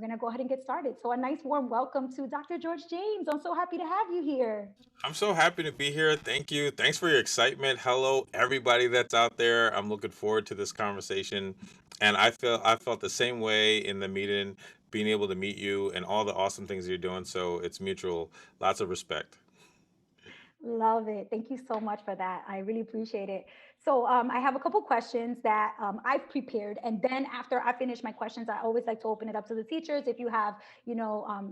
going to go ahead and get started. So, a nice warm welcome to Dr. George James. I'm so happy to have you here. I'm so happy to be here. Thank you. Thanks for your excitement. Hello, everybody that's out there. I'm looking forward to this conversation. And I felt the same way in the meeting, being able to meet you and all the awesome things you're doing. So it's mutual. Lots of respect. Love it. Thank you so much for that. I really appreciate it. So, I have a couple questions that I've prepared, and then after I finish my questions, I always like to open it up to the teachers. If you have,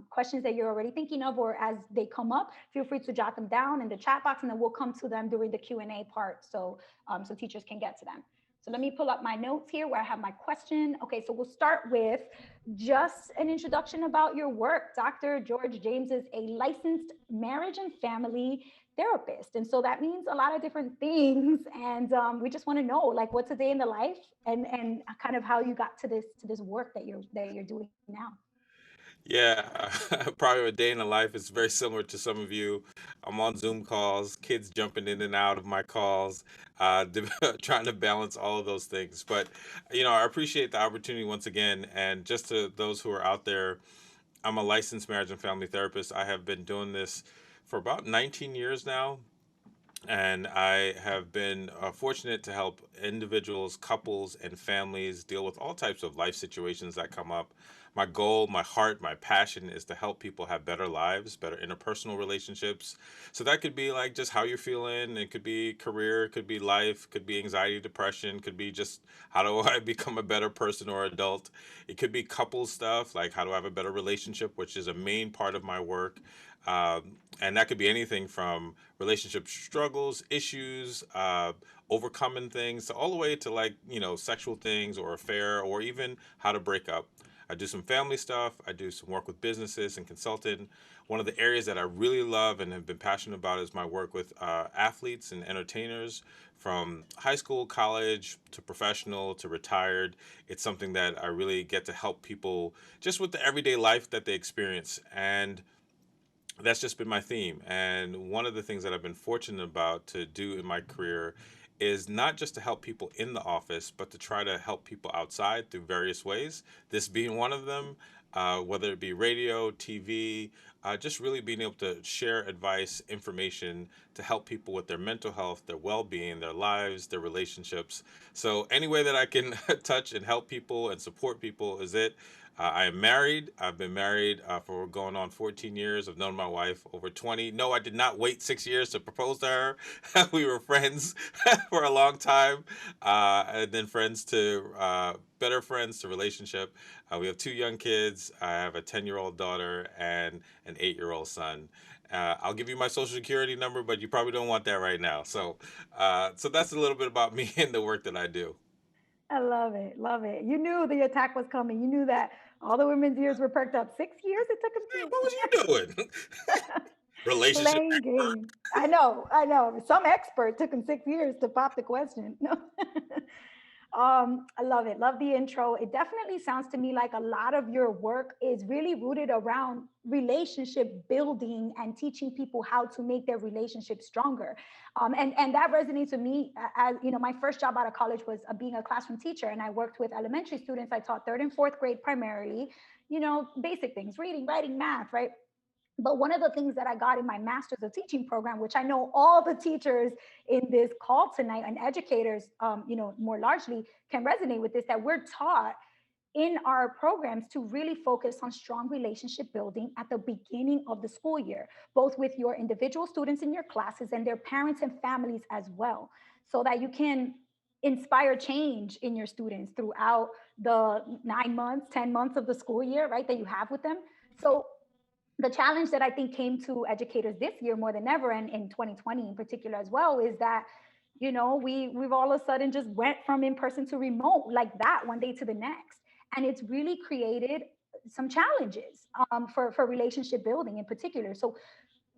questions that you're already thinking of, or as they come up, feel free to jot them down in the chat box, and then we'll come to them during the Q&A part, so teachers can get to them. So let me pull up my notes here where I have my question. Okay, so we'll start with just an introduction about your work. Dr. George James is a licensed marriage and family therapist, and so that means a lot of different things. And we just want to know, like, what's a day in the life, and kind of how you got to this work that you're doing now. Yeah, probably a day in the life is very similar to some of you. I'm on Zoom calls, kids jumping in and out of my calls, trying to balance all of those things. But, I appreciate the opportunity once again. And just to those who are out there, I'm a licensed marriage and family therapist. I have been doing this for about 19 years now, and I have been fortunate to help individuals, couples, and families deal with all types of life situations that come up. My goal, my heart, my passion is to help people have better lives, better interpersonal relationships. So that could be like just how you're feeling. It could be career, it could be life, could be anxiety, depression, could be just how do I become a better person or adult. It could be couple stuff, like how do I have a better relationship, which is a main part of my work. And that could be anything from relationship struggles, issues, overcoming things, to all the way to like, sexual things or affair or even how to break up. I do some family stuff. I do some work with businesses and consulting. One of the areas that I really love and have been passionate about is my work with athletes and entertainers from high school, college to professional to retired. It's something that I really get to help people just with the everyday life that they experience. And that's just been my theme. And one of the things that I've been fortunate about to do in my career is not just to help people in the office, but to try to help people outside through various ways. This being one of them, whether it be radio, TV, just really being able to share advice, information to help people with their mental health, their well being, their lives, their relationships. So, any way that I can touch and help people and support people is it. I am married. I've been married for going on 14 years. I've known my wife over 20. No, I did not wait 6 years to propose to her. We were friends for a long time, and then friends to better friends to relationship. We have two young kids. I have a 10-year-old daughter and an 8-year-old son. I'll give you my social security number, but you probably don't want that right now. So that's a little bit about me and the work that I do. I love it. Love it. You knew the attack was coming. You knew that all the women's ears were perked up. 6 years it took Man, him what was you doing? to Relationship playing expert. games. I know. I know. Some expert took him 6 years to pop the question. No. I love it. Love the intro. It definitely sounds to me like a lot of your work is really rooted around relationship building and teaching people how to make their relationships stronger. And that resonates with me. As you know, my first job out of college was being a classroom teacher, and I worked with elementary students. I taught third and fourth grade primarily. Basic things: reading, writing, math, right? But one of the things that I got in my master's of teaching program, which I know all the teachers in this call tonight and educators, more largely can resonate with this, that we're taught in our programs to really focus on strong relationship building at the beginning of the school year, both with your individual students in your classes and their parents and families as well, so that you can inspire change in your students throughout the 9 months, 10 months of the school year, right, that you have with them. So the challenge that I think came to educators this year more than ever, and in 2020 in particular as well, is that we've all of a sudden just went from in person to remote like that one day to the next, and it's really created some challenges for relationship building in particular. So,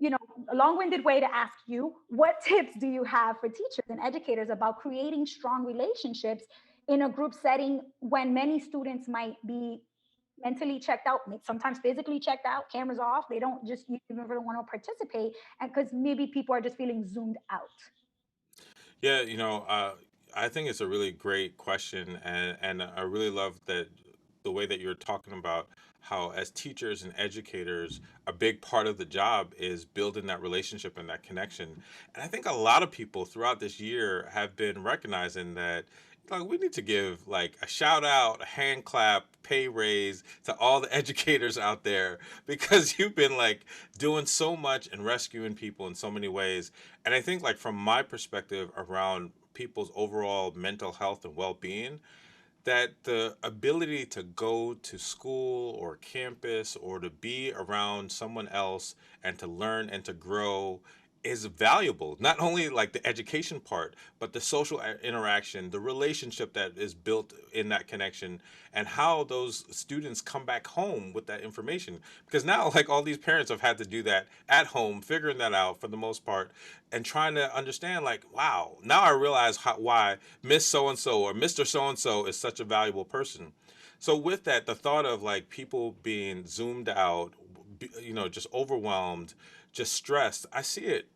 a long-winded way to ask you, what tips do you have for teachers and educators about creating strong relationships in a group setting when many students might be mentally checked out, sometimes physically checked out, cameras off. They don't just even really want to participate, and because maybe people are just feeling zoomed out. Yeah, I think it's a really great question, and I really love that the way that you're talking about how as teachers and educators, a big part of the job is building that relationship and that connection. And I think a lot of people throughout this year have been recognizing that like we need to give like a shout out, a hand clap, pay raise to all the educators out there because you've been like doing so much and rescuing people in so many ways. And I think like from my perspective around people's overall mental health and well-being, that the ability to go to school or campus or to be around someone else and to learn and to grow is valuable. Not only like the education part, but the social interaction, the relationship that is built in that connection, and how those students come back home with that information. Because now, like all these parents have had to do that at home, figuring that out for the most part, and trying to understand, like, wow, now I realize why Miss So and so or Mr. So and so is such a valuable person. So with that, the thought of like people being zoomed out, just overwhelmed, just stressed, I see it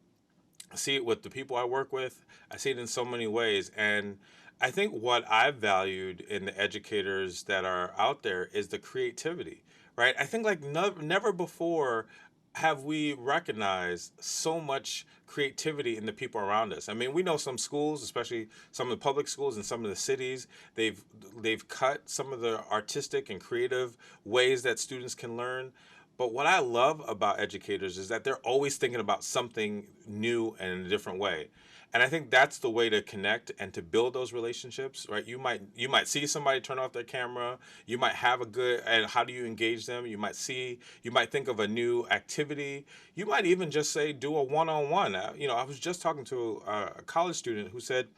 with the people I work with. I see it in so many ways. And I think what I've valued in the educators that are out there is the creativity, right? I think like never before have we recognized so much creativity in the people around us. I mean, we know some schools, especially some of the public schools in some of the cities, they've they've cut some of the artistic and creative ways that students can learn. But what I love about educators is that they're always thinking about something new and in a different way. And I think that's the way to connect and to build those relationships, right? You might see somebody turn off their camera, you might have a good and how do you engage them? You might think of a new activity. You might even just say do a one-on-one. I was just talking to a college student who said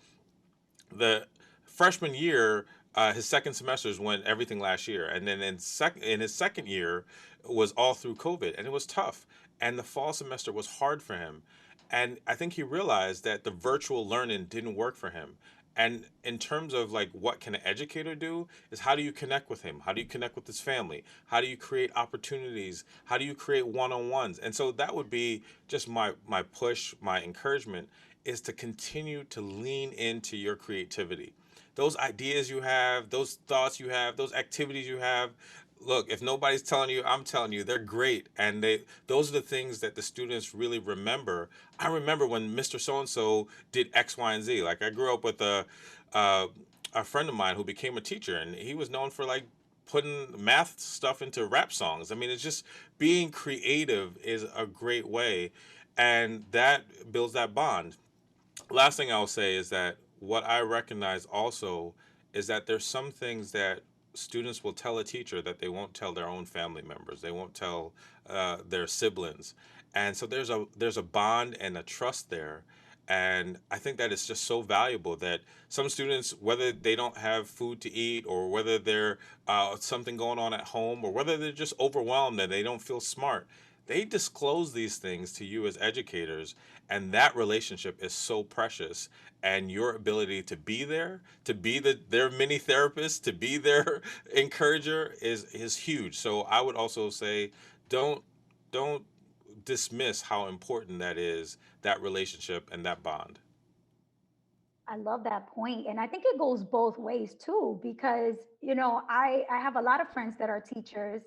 the freshman year, his second semesters went everything last year, and then in his second year was all through COVID, and it was tough. And the fall semester was hard for him, and I think he realized that the virtual learning didn't work for him. And in terms of like what can an educator do is how do you connect with him? How do you connect with his family? How do you create opportunities? How do you create one-on-ones? And so that would be just my push, my encouragement is to continue to lean into your creativity. Those ideas you have, those thoughts you have, those activities you have. Look, if nobody's telling you, I'm telling you, they're great. And those are the things that the students really remember. I remember when Mr. So and so did X, Y, and Z. Like I grew up with uh, a friend of mine who became a teacher, and he was known for like putting math stuff into rap songs. I mean, it's just being creative is a great way, and that builds that bond. Last thing I'll say is that what I recognize also is that there's some things that students will tell a teacher that they won't tell their own family members. They won't tell their siblings, and so there's a bond and a trust there. And I think that it's just so valuable that some students, whether they don't have food to eat, or whether they're something going on at home, or whether they're just overwhelmed and they don't feel smart, they disclose these things to you as educators, and that relationship is so precious. And your ability to be there, to be their mini therapist, to be their encourager is huge. So I would also say don't don't dismiss how important that is, that relationship and that bond. I love that point. And I think it goes both ways too, because, I have a lot of friends that are teachers,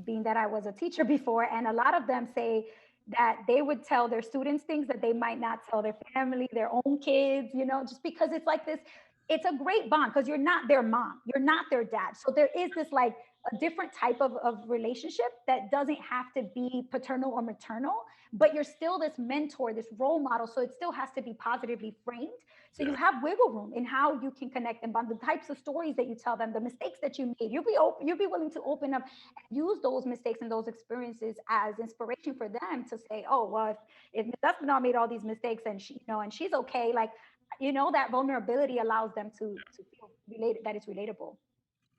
being that I was a teacher before, and a lot of them say that they would tell their students things that they might not tell their family, their own kids, just because it's like this, it's a great bond because you're not their mom, you're not their dad. So there is this like a different type of relationship that doesn't have to be paternal or maternal, but you're still this mentor, this role model. So it still has to be positively framed, so you Yeah, have wiggle room in how you can connect them on the types of stories that you tell them, the mistakes that you made. You'll be willing to open up and use those mistakes and those experiences as inspiration for them to say, oh, well, if Miss Espinal made all these mistakes and and she's okay, like, that vulnerability allows them to feel related, that it's relatable.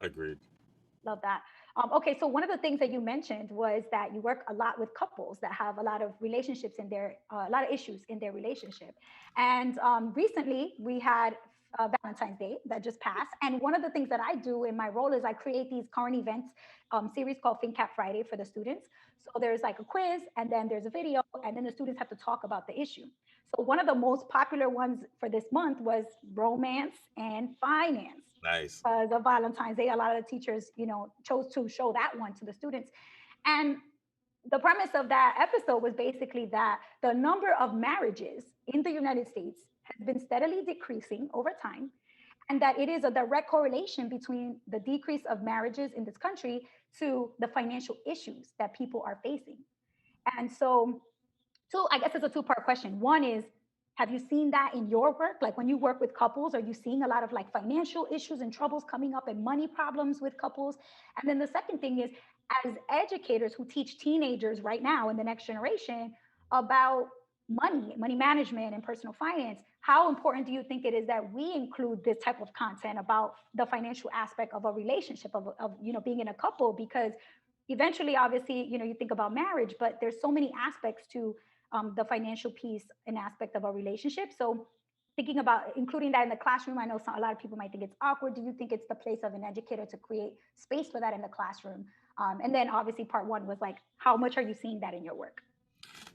agreed. Love that. Okay, so one of the things that you mentioned was that you work a lot with couples that have a lot of relationships in their, a lot of issues in their relationship. And recently, we had Valentine's Day that just passed. And one of the things that I do in my role is I create these current events series called FinCap Friday for the students. So there's like a quiz, and then there's a video, and then the students have to talk about the issue. So one of the most popular ones for this month was romance and finance. Nice. The Valentine's Day, a lot of the teachers, chose to show that one to the students. And the premise of that episode was basically that the number of marriages in the United States has been steadily decreasing over time, and that it is a direct correlation between the decrease of marriages in this country to the financial issues that people are facing. And so, I guess it's a two-part question. One is, have you seen that in your work? Like when you work with couples, are you seeing a lot of like financial issues and troubles coming up and money problems with couples? And then the second thing is, as educators who teach teenagers right now in the next generation about money management and personal finance, how important do you think it is that we include this type of content about the financial aspect of a relationship of being in a couple? Because eventually, obviously, you think about marriage, but there's so many aspects to the financial piece and aspect of a relationship. So thinking about including that in the classroom, I know a lot of people might think it's awkward. Do you think it's the place of an educator to create space for that in the classroom? And then obviously part one was like, how much are you seeing that in your work?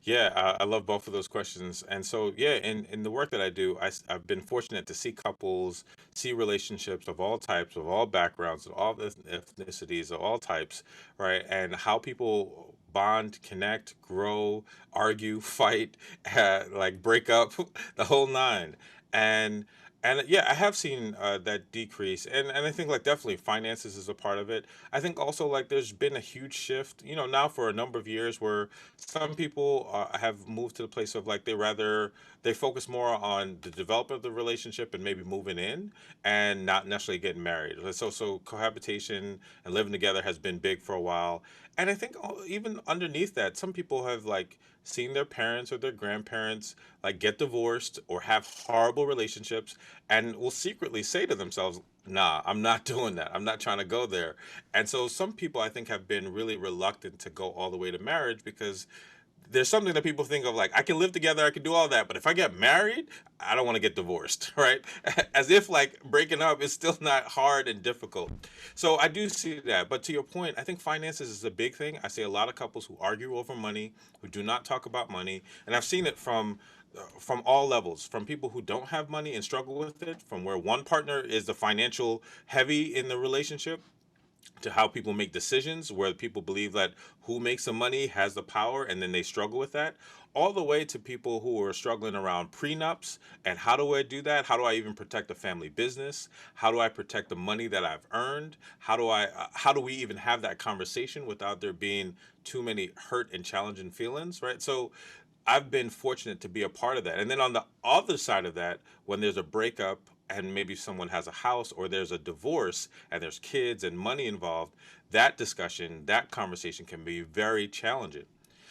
Yeah, I love both of those questions. And so, yeah, in the work that I do, I've been fortunate to see couples, see relationships of all types, of all backgrounds, of all ethnicities, of all types, right? And how people bond, connect, grow, argue, fight, like break up, the whole nine. And yeah, I have seen that decrease, and I think like definitely finances is a part of it. I think also like there's been a huge shift, now for a number of years where some people have moved to the place of like they focus more on the development of the relationship and maybe moving in and not necessarily getting married. So cohabitation and living together has been big for a while. And I think even underneath that, some people have like seen their parents or their grandparents like get divorced or have horrible relationships and will secretly say to themselves, nah, I'm not doing that. I'm not trying to go there. And so some people I think have been really reluctant to go all the way to marriage because there's something that people think of like I can live together, I can do all that, but if I get married, I don't want to get divorced, right? As if like breaking up is still not hard and difficult. So I do see that. But to your point, I think finances is a big thing. I see a lot of couples who argue over money, who do not talk about money, and I've seen it from all levels, from people who don't have money and struggle with it, from where one partner is the financial heavy in the relationship, to how people make decisions, where people believe that who makes the money has the power and then they struggle with that, all the way to people who are struggling around prenups and how do I do that? How do I even protect a family business? How do I protect the money that I've earned? How do we even have that conversation without there being too many hurt and challenging feelings, right? So I've been fortunate to be a part of that. And then on the other side of that, when there's a breakup and maybe someone has a house or there's a divorce and there's kids and money involved, that discussion, that conversation can be very challenging.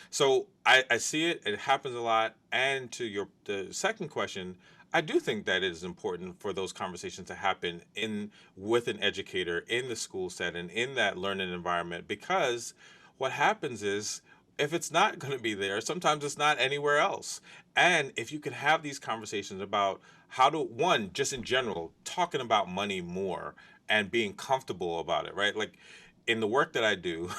So I see it, it happens a lot. And to the second question, I do think that it is important for those conversations to happen in with an educator in the school setting, in that learning environment, because what happens is if it's not going to be there, sometimes it's not anywhere else. And if you can have these conversations about how to, one, just in general, talking about money more and being comfortable about it, right? Like in the work that I do,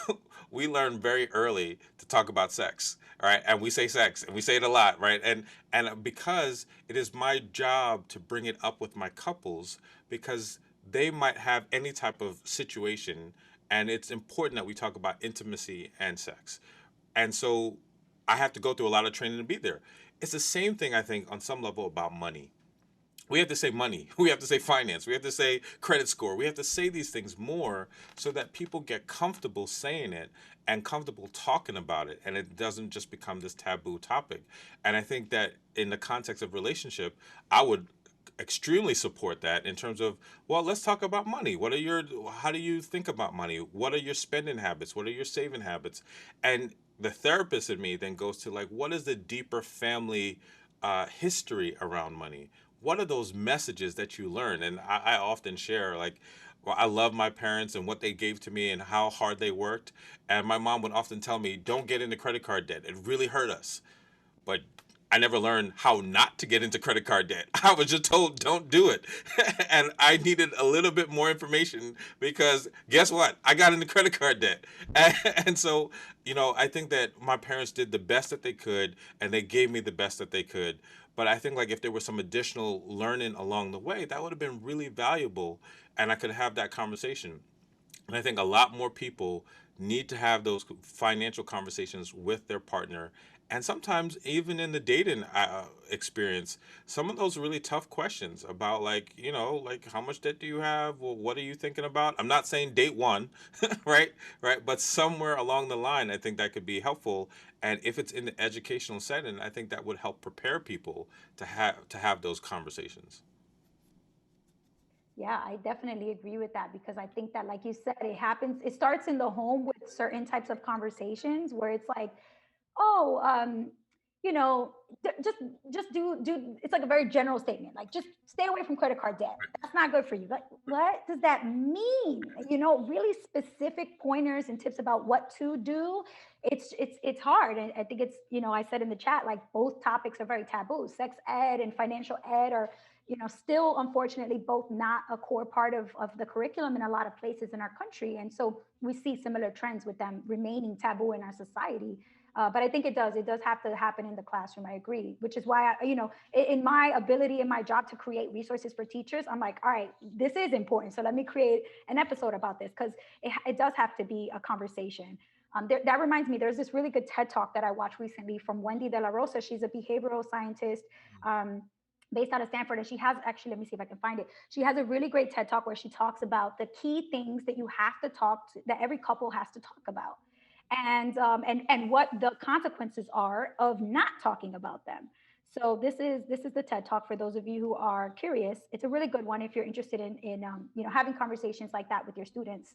we learn very early to talk about sex, right? And we say sex and we say it a lot, right? And because it is my job to bring it up with my couples because they might have any type of situation and it's important that we talk about intimacy and sex. And so I have to go through a lot of training to be there. It's the same thing, I think, on some level about money. We have to say money. We have to say finance. We have to say credit score. We have to say these things more so that people get comfortable saying it and comfortable talking about it. And it doesn't just become this taboo topic. And I think that in the context of relationship, I would extremely support that in terms of, well, let's talk about money. How do you think about money? What are your spending habits? What are your saving habits? And the therapist in me then goes to like, what is the deeper family history around money? What are those messages that you learn? And I often share like, well, I love my parents and what they gave to me and how hard they worked. And my mom would often tell me, don't get into credit card debt. It really hurt us. But I never learned how not to get into credit card debt. I was just told don't do it. And I needed a little bit more information because guess what? I got into credit card debt. And so, I think that my parents did the best that they could and they gave me the best that they could. But I think like if there was some additional learning along the way, that would have been really valuable and I could have that conversation. And I think a lot more people need to have those financial conversations with their partner. And sometimes, even in the dating experience, some of those really tough questions about, like, like how much debt do you have? Well, what are you thinking about? I'm not saying date one, right? Right. But somewhere along the line, I think that could be helpful. And if it's in the educational setting, I think that would help prepare people to have those conversations. Yeah, I definitely agree with that because I think that, like you said, it starts in the home with certain types of conversations where it's like, oh, you know, just do. It's like a very general statement, like just stay away from credit card debt. That's not good for you. Like, what does that mean? Really specific pointers and tips about what to do. It's hard, and I think I said in the chat, like both topics are very taboo. Sex ed and financial ed are still unfortunately both not a core part of the curriculum in a lot of places in our country, and so we see similar trends with them remaining taboo in our society. But I think it does have to happen in the classroom. I agree, which is why in my ability, in my job to create resources for teachers, I'm like, all right, this is important. So let me create an episode about this because it does have to be a conversation. That reminds me, there's this really good TED talk that I watched recently from Wendy De La Rosa. She's a behavioral scientist. Based out of Stanford, and she has actually, let me see if I can find it. She has a really great TED talk where she talks about the key things that you have to that every couple has to talk about, and what the consequences are of not talking about them. So this is the TED talk for those of you who are curious. It's a really good one if you're interested in having conversations like that with your students.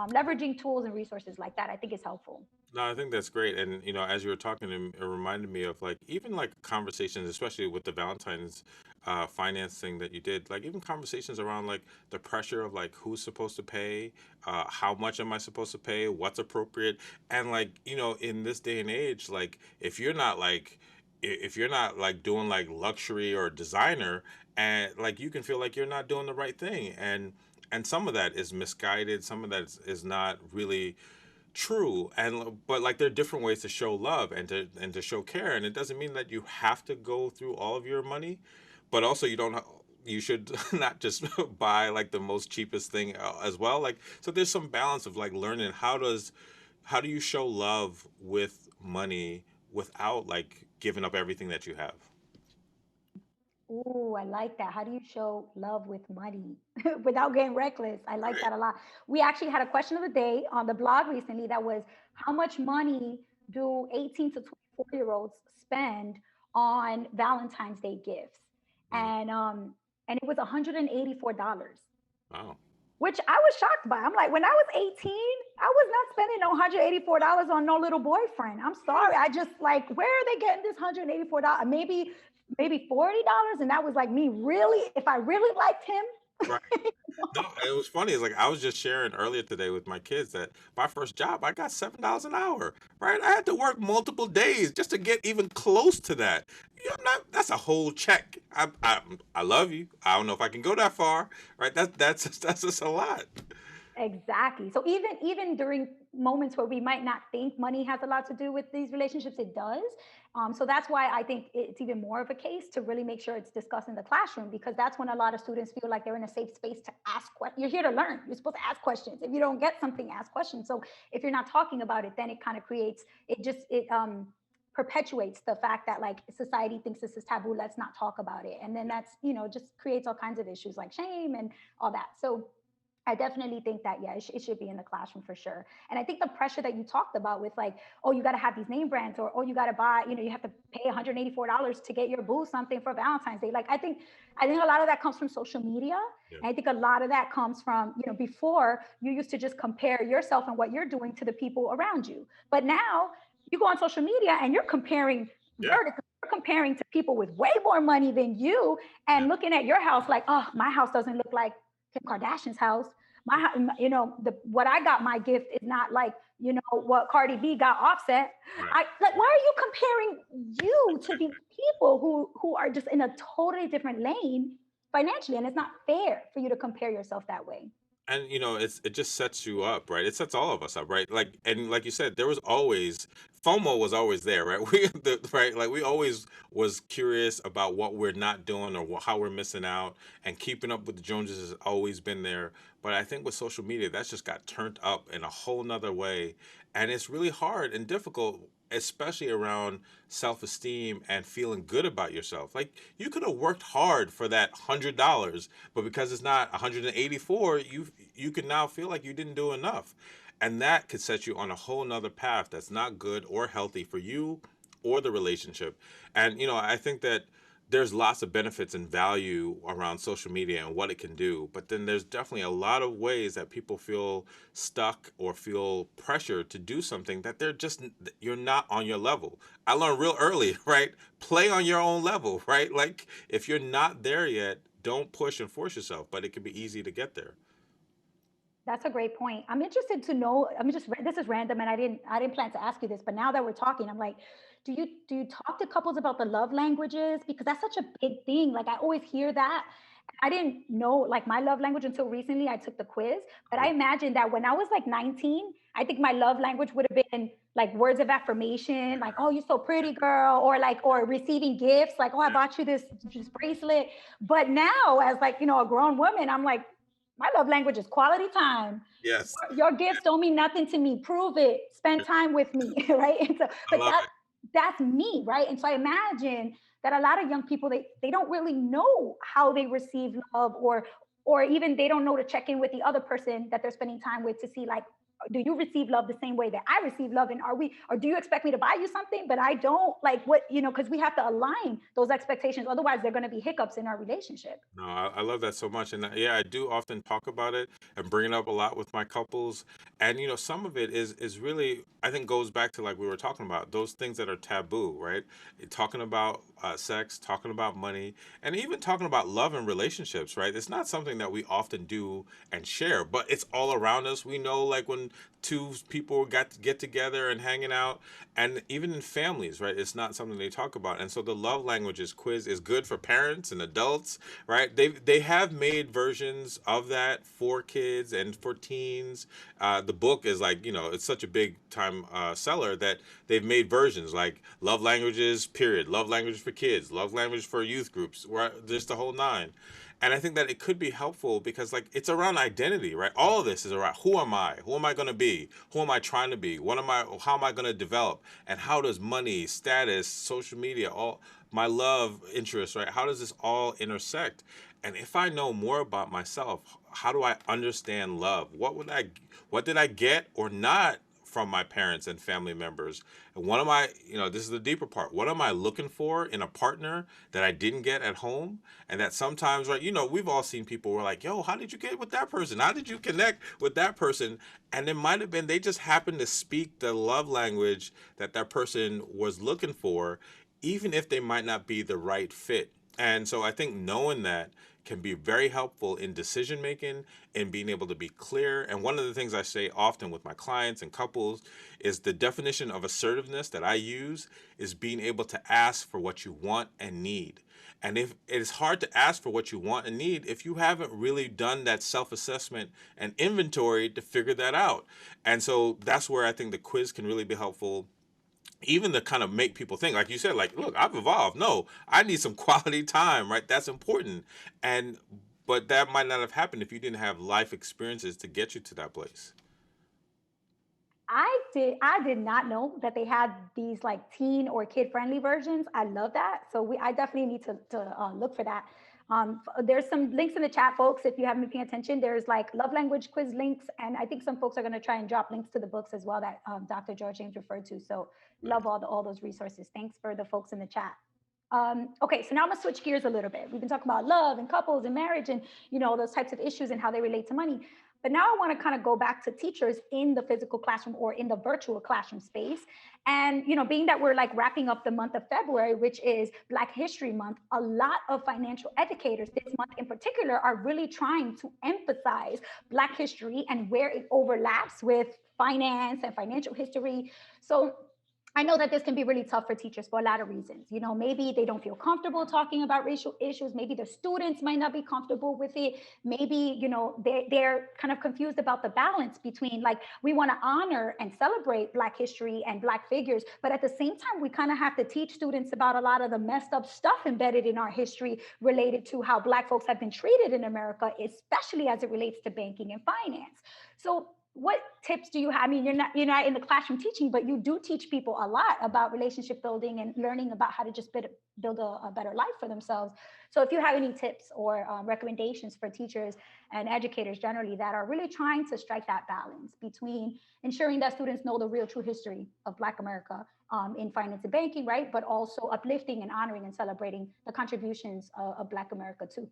Leveraging tools and resources like that, I think is helpful. No, I think that's great. And as you were talking, it reminded me of like even like conversations, especially with the Valentine's finance thing that you did. Like even conversations around like the pressure of like who's supposed to pay, how much am I supposed to pay, what's appropriate, and like in this day and age, like if you're not like doing like luxury or designer, and like you can feel like you're not doing the right thing, and some of that is misguided, some of that is not really true. And but like there are different ways to show love and to show care, and it doesn't mean that you have to go through all of your money, but also you should not just buy like the most cheapest thing as well. Like so there's some balance of like learning how do you show love with money without like giving up everything that you have. Ooh, I like that. How do you show love with money without getting reckless? I like Right. that a lot. We actually had a question of the day on the blog recently that was, how much money do 18 to 24-year-olds spend on Valentine's Day gifts? Mm. And it was $184, Wow. which I was shocked by. I'm like, when I was 18, I was not spending no $184 on no little boyfriend. I'm sorry. I just like, where are they getting this $184? Maybe $40. And that was like me really, if I really liked him. Right. No, it was funny. It's like I was just sharing earlier today with my kids that my first job, I got $7 an hour. Right, I had to work multiple days just to get even close to that. That's a whole check. I love you. I don't know if I can go that far. Right, that's just a lot. Exactly. So even during moments where we might not think money has a lot to do with these relationships, it does. So that's why I think it's even more of a case to really make sure it's discussed in the classroom, because that's when a lot of students feel like they're in a safe space to ask questions. You're here to learn. You're supposed to ask questions. If you don't get something, ask questions. So if you're not talking about it, then it kind of creates it perpetuates the fact that like society thinks this is taboo. Let's not talk about it, and then that's just creates all kinds of issues like shame and all that. So I definitely think that, yeah, it should be in the classroom for sure. And I think the pressure that you talked about with like, oh, you got to have these name brands, or oh, you got to buy, you have to pay $184 to get your boo something for Valentine's Day. Like I think a lot of that comes from social media. Yeah. And I think a lot of that comes from, before you used to just compare yourself and what you're doing to the people around you. But now you go on social media and you're comparing Yeah. vertically. You're comparing to people with way more money than you, Yeah. and looking at your house like, oh, my house doesn't look like Kim Kardashian's house. you know, the what I got my gift is not like, you know, what Cardi B got Offset. Right. I like, why are you comparing you to these people who are just in a totally different lane financially? And it's not fair for you to compare yourself that way. And it just sets you up, right? It sets all of us up, right? Like, and like you said, there was always FOMO was always there, right? Right, like we always was curious about what we're not doing or how we're missing out, and keeping up with the Joneses has always been there. But I think with social media, that's just got turned up in a whole nother way, and it's really hard and difficult, especially around self-esteem and feeling good about yourself. Like, you could have worked hard for that $100, but because it's not 184, you can now feel like you didn't do enough, and that could set you on a whole nother path that's not good or healthy for you or the relationship. And I think that there's lots of benefits and value around social media and what it can do, but then there's definitely a lot of ways that people feel stuck or feel pressure to do something that you're not on your level. I learned real early, right? Play on your own level, right? Like, if you're not there yet, don't push and force yourself, but it can be easy to get there. That's a great point. I'm interested to know. I'm just this is random, and I didn't plan to ask you this, but now that we're talking, I'm like, do you talk to couples about the love languages, because that's such a big thing? Like, I always hear that. I didn't know like my love language until recently. I took the quiz, but I Oh, imagine that when I was like 19, I think my love language would have been like words of affirmation, like "Oh, you're so pretty, girl," or like or receiving gifts, like "Oh, I yeah. bought you this bracelet." But now, as like, you know, a grown woman, I'm like, my love language is quality time. Yes. Your gifts don't mean nothing to me. Prove it. Spend Yeah. time with me, right? And so, I but love it. that's me, right? And so I imagine that a lot of young people, they don't really know how they receive love, or even they don't know to check in with the other person that they're spending time with to see like, do you receive love the same way that I receive love, and are we, or do you expect me to buy you something but I don't, like, what, you know, because we have to align those expectations, otherwise they're going to be hiccups in our relationship. No, I love that so much, and yeah, I do often talk about it and bring it up a lot with my couples. And some of it is really, I think, goes back to, like we were talking about, those things that are taboo, right? Talking about sex, talking about money, and even talking about love and relationships, right? It's not something that we often do and share, but it's all around us. We know, like, when two people got to get together and hanging out, and even in families, right? It's not something they talk about. And so the love languages quiz is good for parents and adults, right? They have made versions of that for kids and for teens. The book is, like, it's such a big time seller that they've made versions like love languages, period, love languages for kids, love language for youth groups, right? Just the whole nine. And I think that it could be helpful because, like, it's around identity, right? All of this is around, who am I? Who am I going to be? Who am I trying to be? How am I going to develop? And how does money, status, social media, all my love interests, right? How does this all intersect? And if I know more about myself, how do I understand love? What did I get or not from my parents and family members? And what am I, this is the deeper part. What am I looking for in a partner that I didn't get at home? And that sometimes, right, we've all seen people who are like, yo, how did you get with that person? How did you connect with that person? And it might have been they just happened to speak the love language that person was looking for, even if they might not be the right fit. And so I think knowing that can be very helpful in decision making and being able to be clear. And one of the things I say often with my clients and couples is the definition of assertiveness that I use is being able to ask for what you want and need. And if it is hard to ask for what you want and need if you haven't really done that self-assessment and inventory to figure that out. And so that's where I think the quiz can really be helpful, even to kind of make people think, like you said, like, look, I've evolved. No, I need some quality time, right? That's important. And but that might not have happened if you didn't have life experiences to get you to that place. I did not know that they had these like teen or kid friendly versions. I love that. So I definitely need to look for that. There's some links in the chat, folks. If you haven't been paying attention, there's like love language quiz links, and I think some folks are going to try and drop links to the books as well that Dr. George James referred to. So love all those resources. Thanks for the folks in the chat. Okay, so now I'm gonna switch gears a little bit. We've been talking about love and couples and marriage and, you know, those types of issues and how they relate to money. But now I want to kind of go back to teachers in the physical classroom or in the virtual classroom space. And, being that we're like wrapping up the month of February, which is Black History Month, a lot of financial educators this month in particular are really trying to emphasize Black history and where it overlaps with finance and financial history. So I know that this can be really tough for teachers for a lot of reasons. Maybe they don't feel comfortable talking about racial issues. Maybe the students might not be comfortable with it. Maybe, they're kind of confused about the balance between like, we want to honor and celebrate Black history and Black figures, but at the same time, we kind of have to teach students about a lot of the messed up stuff embedded in our history related to how Black folks have been treated in America, especially as it relates to banking and finance. So what tips do you have? I mean, you're not in the classroom teaching, but you do teach people a lot about relationship building and learning about how to just build a better life for themselves. So if you have any tips or recommendations for teachers and educators generally that are really trying to strike that balance between ensuring that students know the real true history of Black America in finance and banking, right? But also uplifting and honoring and celebrating the contributions of Black America too.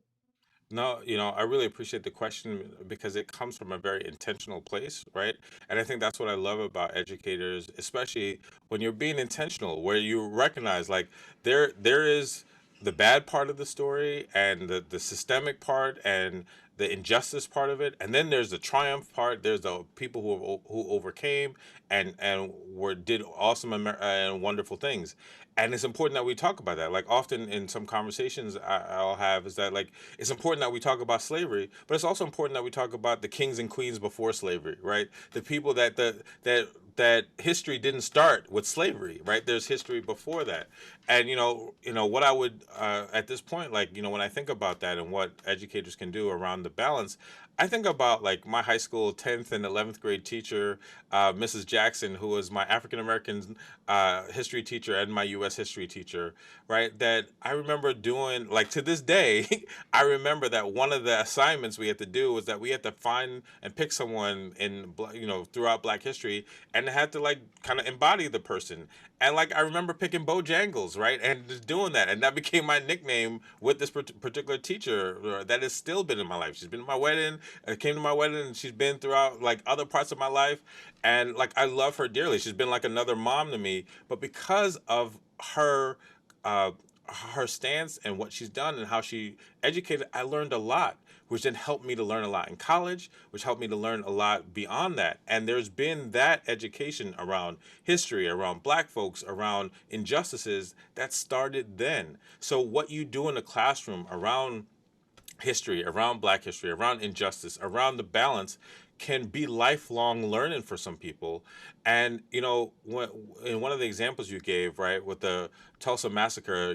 No, I really appreciate the question because it comes from a very intentional place, right? And I think that's what I love about educators, especially when you're being intentional, where you recognize like there is the bad part of the story and the systemic part and the injustice part of it, and then there's the triumph part. There's the people who overcame and were did awesome and wonderful things. And it's important that we talk about that. Like often in some conversations I'll have is that like it's important that we talk about slavery, but it's also important that we talk about the kings and queens before slavery, right? The people that history didn't start with slavery, right? There's history before that. And what I would at this point, like, when I think about that and what educators can do around the balance, I think about like my high school 10th and 11th grade teacher, Mrs. Jackson, who was my African American history teacher and my U.S. history teacher, right? That I remember doing, like to this day, I remember that one of the assignments we had to do was that we had to find and pick someone throughout Black history and had to like kind of embody the person. And like I remember picking Bojangles, right, and just doing that, and that became my nickname with this particular teacher that has still been in my life. She's been at my wedding, came to my wedding, and she's been throughout like other parts of my life, and like I love her dearly. She's been like another mom to me. But because of her, uh, her stance and what she's done and how she educated, I learned a lot, which then helped me to learn a lot in college, which helped me to learn a lot beyond that. And there's been that education around history, around Black folks, around injustices that started then. So what you do in the classroom around history, around Black history, around injustice, around the balance can be lifelong learning for some people. And in one of the examples you gave, right, with the Tulsa massacre,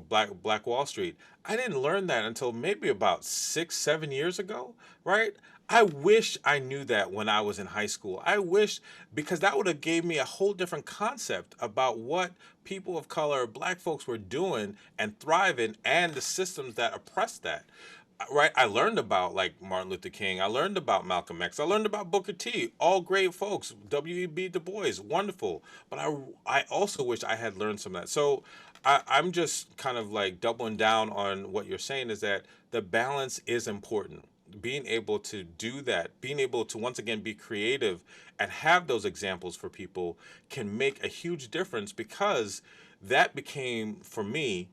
Black Wall Street, I didn't learn that until maybe about 6, 7 years ago, right? I wish I knew that when I was in high school. I wish, because that would have gave me a whole different concept about what people of color, Black folks were doing and thriving, and the systems that oppressed that. Right, I learned about like Martin Luther King. I learned about Malcolm X. I learned about Booker T. All great folks. W.E.B. Du Bois, wonderful. But I also wish I had learned some of that. So I'm just kind of like doubling down on what you're saying is that the balance is important. Being able to do that, being able to once again be creative and have those examples for people can make a huge difference, because that became for me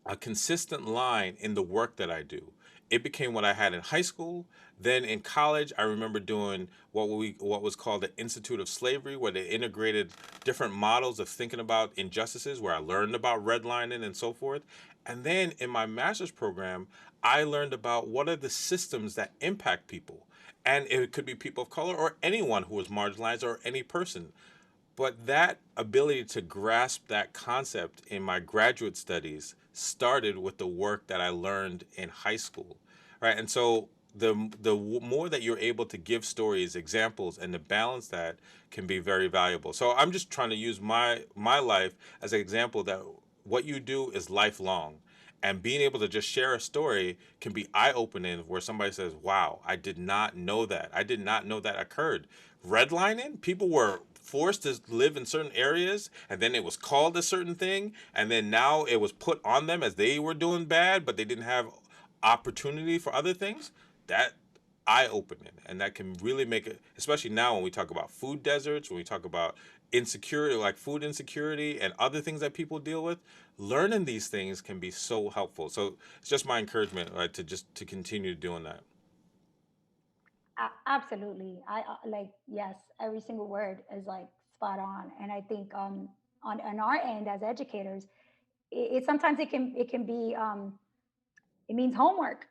a consistent line in the work that I do. It became what I had in high school. Then in college, I remember doing what was called the Institute of Slavery, where they integrated different models of thinking about injustices, where I learned about redlining and so forth. And then in my master's program, I learned about what are the systems that impact people. And it could be people of color or anyone who was marginalized or any person. But that ability to grasp that concept in my graduate studies started with the work that I learned in high school, right? And so the more that you're able to give stories, examples, and to balance that can be very valuable. So I'm just trying to use my life as an example that what you do is lifelong. And being able to just share a story can be eye-opening, where somebody says, wow, I did not know that. I did not know that occurred. Redlining, people were forced to live in certain areas, and then it was called a certain thing, and then now it was put on them as they were doing bad, but they didn't have opportunity for other things. That eye-opening, and that can really make it, especially now when we talk about food deserts, when we talk about insecurity, like food insecurity and other things that people deal with. Learning these things can be so helpful. So it's just my encouragement, right, to just to continue doing that. Absolutely. Like, yes, every single word is like spot on. And I think on our end as educators, it sometimes it can be it means homework.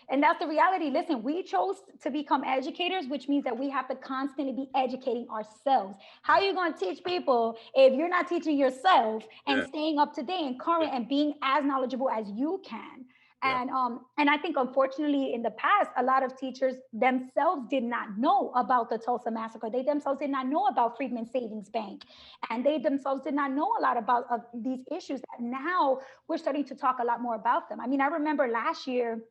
And that's the reality. Listen, we chose to become educators, which means that we have to constantly be educating ourselves. How are you going to teach people if you're not teaching yourself and Yeah, staying up to date and yeah, current and being as knowledgeable as you can? yeah, And I think unfortunately in the past, a lot of teachers themselves did not know about the Tulsa massacre. They themselves did not know about Freedman Savings Bank, and they themselves did not know a lot about these issues that now we're starting to talk a lot more about them. I mean, I remember last year,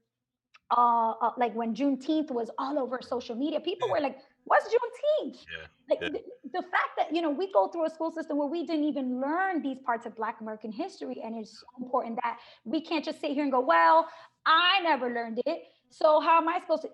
like when Juneteenth was all over social media, people were like, "What's Juneteenth?" yeah, Like yeah, the fact that we go through a school system where we didn't even learn these parts of Black American history, and it's so important that we can't just sit here and go, "Well, I never learned it, so how am I supposed to?"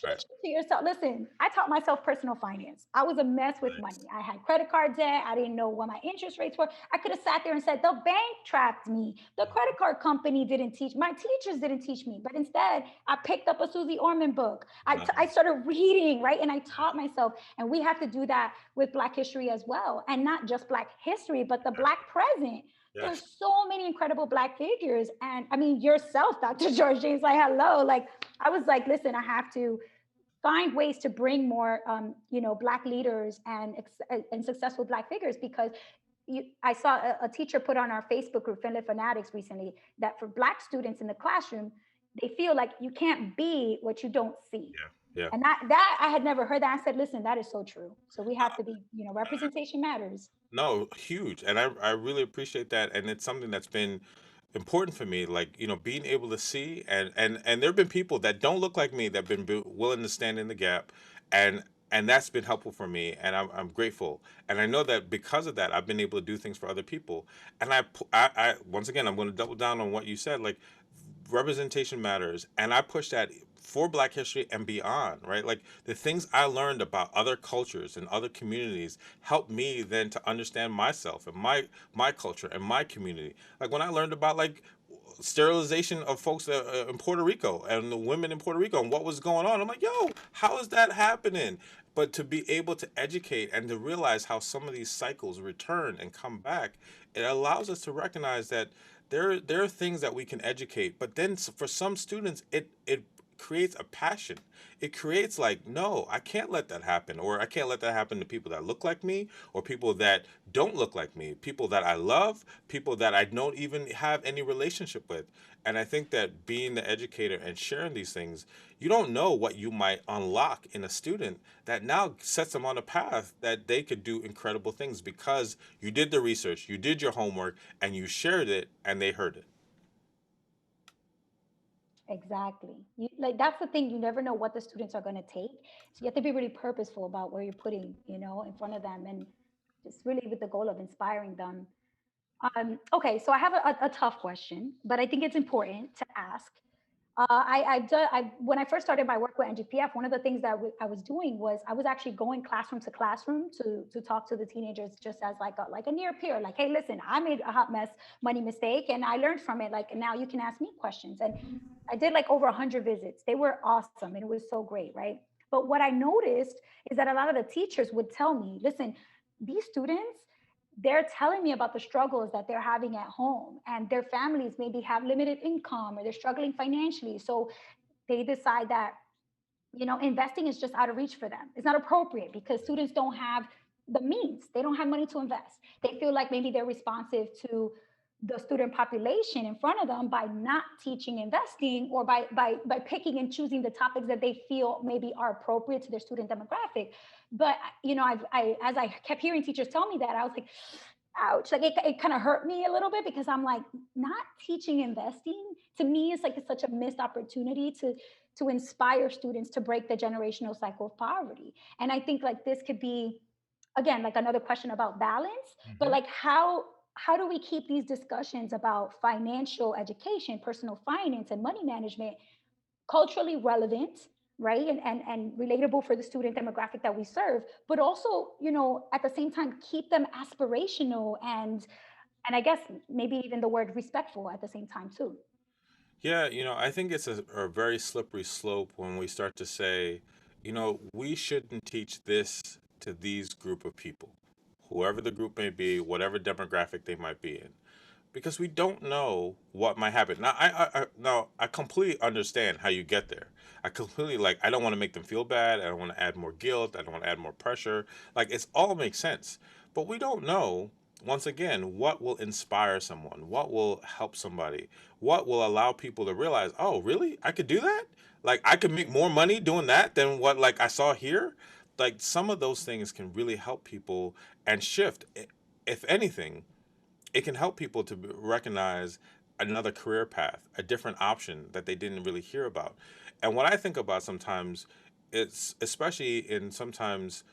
right. Teach it to yourself. Listen, I taught myself personal finance. I was a mess with money. Nice. I had credit card debt. I didn't know what my interest rates were. I could have sat there and said, the bank trapped me. The credit Mhm. card company didn't teach. My teachers didn't teach me. But instead, I picked up a Susie Orman book. I Nice. started reading, right? And I taught Yeah, myself. And we have to do that with Black history as well. And not just Black history, but the Black exactly. present. Yes. There's so many incredible Black figures. And I mean, yourself, Dr. George James, like, hello. Like, I was like, listen, I have to find ways to bring more Black leaders and successful Black figures, because I saw a teacher put on our Facebook group, Finland Fanatics, recently, that for Black students in the classroom, they feel like you can't be what you don't see. Yeah, yeah. And that I had never heard that. I said, listen, that is so true. So we have to be, representation matters. No, huge. And I really appreciate that. And it's something that's been important for me, like, being able to see, and there have been people that don't look like me that have been willing to stand in the gap, and that's been helpful for me, and I'm grateful. And I know that because of that, I've been able to do things for other people. And I once again, I'm going to double down on what you said, like representation matters, and I push that for Black history and beyond, right? Like the things I learned about other cultures and other communities helped me then to understand myself and my culture and my community. Like when I learned about like sterilization of folks in Puerto Rico and the women in Puerto Rico and what was going on, I'm like, yo, how is that happening? But to be able to educate and to realize how some of these cycles return and come back, it allows us to recognize that there are things that we can educate, but then for some students, it creates a passion. It creates like, no, I can't let that happen, or I can't let that happen to people that look like me, or people that don't look like me, people that I love, people that I don't even have any relationship with. And I think that being the educator and sharing these things, you don't know what you might unlock in a student that now sets them on a path that they could do incredible things because you did the research, you did your homework, and you shared it, and they heard it. Exactly. Like, that's the thing. You never know what the students are going to take. So you have to be really purposeful about where you're putting, in front of them, and just really with the goal of inspiring them. Okay, so I have a tough question, but I think it's important to ask. I've done. When I first started my work with NGPF, one of the things that I was doing was I was actually going classroom to classroom to talk to the teenagers, just as like a near peer. Like, hey, listen, I made a hot mess money mistake, and I learned from it. Like, now you can ask me questions. And I did like over 100 visits. They were awesome, and it was so great, right? But what I noticed is that a lot of the teachers would tell me, listen, these students, they're telling me about the struggles that they're having at home, and their families maybe have limited income or they're struggling financially. So they decide that, investing is just out of reach for them. It's not appropriate because students don't have the means. They don't have money to invest. They feel like maybe they're responsive to the student population in front of them by not teaching investing, or by picking and choosing the topics that they feel maybe are appropriate to their student demographic. But as I kept hearing teachers tell me that, I was like, ouch. Like, it kind of hurt me a little bit, because I'm like, not teaching investing to me is like it's such a missed opportunity to inspire students to break the generational cycle of poverty. And I think like this could be, again, like another question about balance. But Mhm. like, how do we keep these discussions about financial education, personal finance, and money management culturally relevant, right? And relatable for the student demographic that we serve, but also, at the same time, keep them aspirational and I guess maybe even the word respectful at the same time too. Yeah, I think it's a very slippery slope when we start to say, we shouldn't teach this to these group of people, whoever the group may be, whatever demographic they might be in, because we don't know what might happen. Now I completely understand how you get there. I completely like. I don't want to make them feel bad. I don't want to add more guilt. I don't want to add more pressure. Like it's all makes sense, but we don't know. Once again, what will inspire someone? What will help somebody? What will allow people to realize, oh, really? I could do that? Like I could make more money doing that than what like I saw here? Like some of those things can really help people and shift. If anything, it can help people to recognize another career path, a different option that they didn't really hear about. And what I think about sometimes, it's especially in sometimes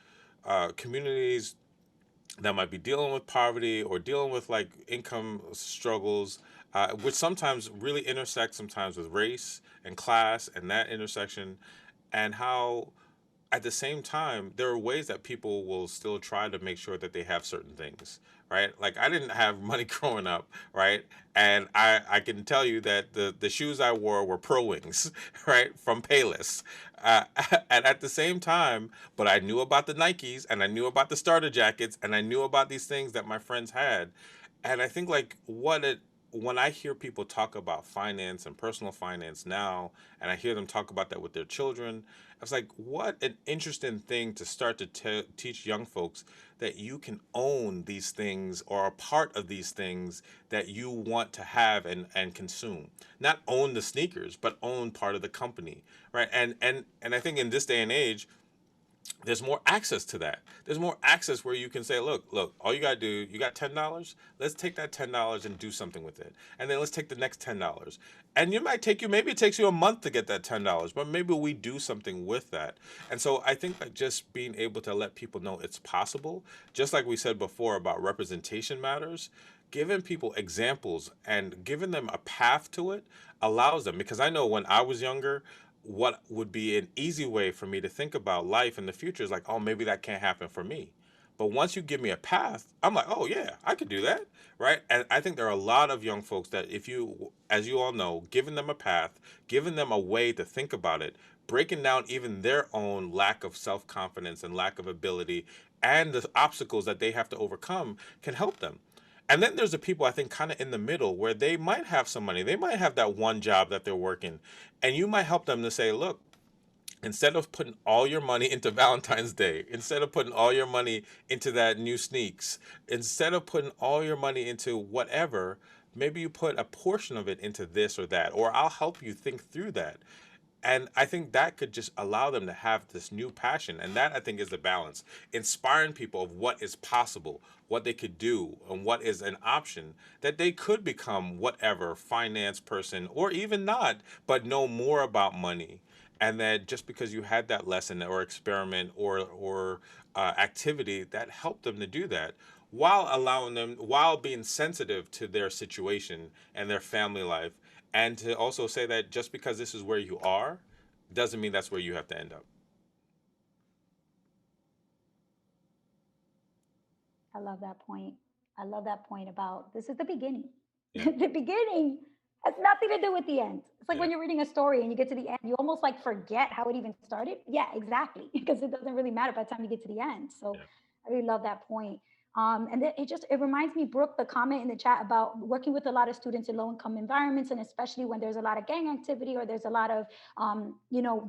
communities that might be dealing with poverty or dealing with like income struggles, which sometimes really intersect sometimes with race and class and that intersection, and how at the same time, there are ways that people will still try to make sure that they have certain things, right? Like I didn't have money growing up, right? And I can tell you that the shoes I wore were Pro Wings, right, from Payless. Uh, and at the same time, but I knew about the Nikes and I knew about the starter jackets and I knew about these things that my friends had. And I think like when I hear people talk about finance and personal finance now, and I hear them talk about that with their children, I was like, what an interesting thing to start to teach young folks that you can own these things or a part of these things that you want to have and consume. Not own the sneakers, but own part of the company, right? And I think in this day and age, there's more access to that. There's more access where you can say, look, all you gotta do, you got $10. Let's take that $10 and do something with it, and then let's take the next $10. And maybe it takes you a month to get that $10, but maybe we do something with that. And so I think that just being able to let people know it's possible, just like we said before about representation matters, giving people examples and giving them a path to it allows them. Because I know when I was younger, what would be an easy way for me to think about life in the future is like, oh, maybe that can't happen for me. But once you give me a path, I'm like, oh yeah, I could do that, right? And I think there are a lot of young folks that if you, as you all know, giving them a path, giving them a way to think about it, breaking down even their own lack of self-confidence and lack of ability and the obstacles that they have to overcome can help them. And then there's the people I think kind of in the middle where they might have some money. They might have that one job that they're working. And you might help them to say, look, instead of putting all your money into Valentine's Day, instead of putting all your money into that new sneaks, instead of putting all your money into whatever, maybe you put a portion of it into this or that, or I'll help you think through that. And I think that could just allow them to have this new passion. And that I think is the balance, inspiring people of what is possible, what they could do, and what is an option that they could become whatever finance person or even not, but know more about money. And that just because you had that lesson or experiment or activity that helped them to do that, while allowing them, while being sensitive to their situation and their family life, and to also say that just because this is where you are doesn't mean that's where you have to end up. I love that point. I love that point about this is the beginning. Yeah, The beginning has nothing to do with the end. It's like yeah, when you're reading a story and you get to the end, you almost like forget how it even started. Yeah, exactly. Because it doesn't really matter by the time you get to the end. So yeah. I really love that point. And then it reminds me, Brooke, the comment in the chat about working with a lot of students in low income environments, and especially when there's a lot of gang activity or there's a lot of,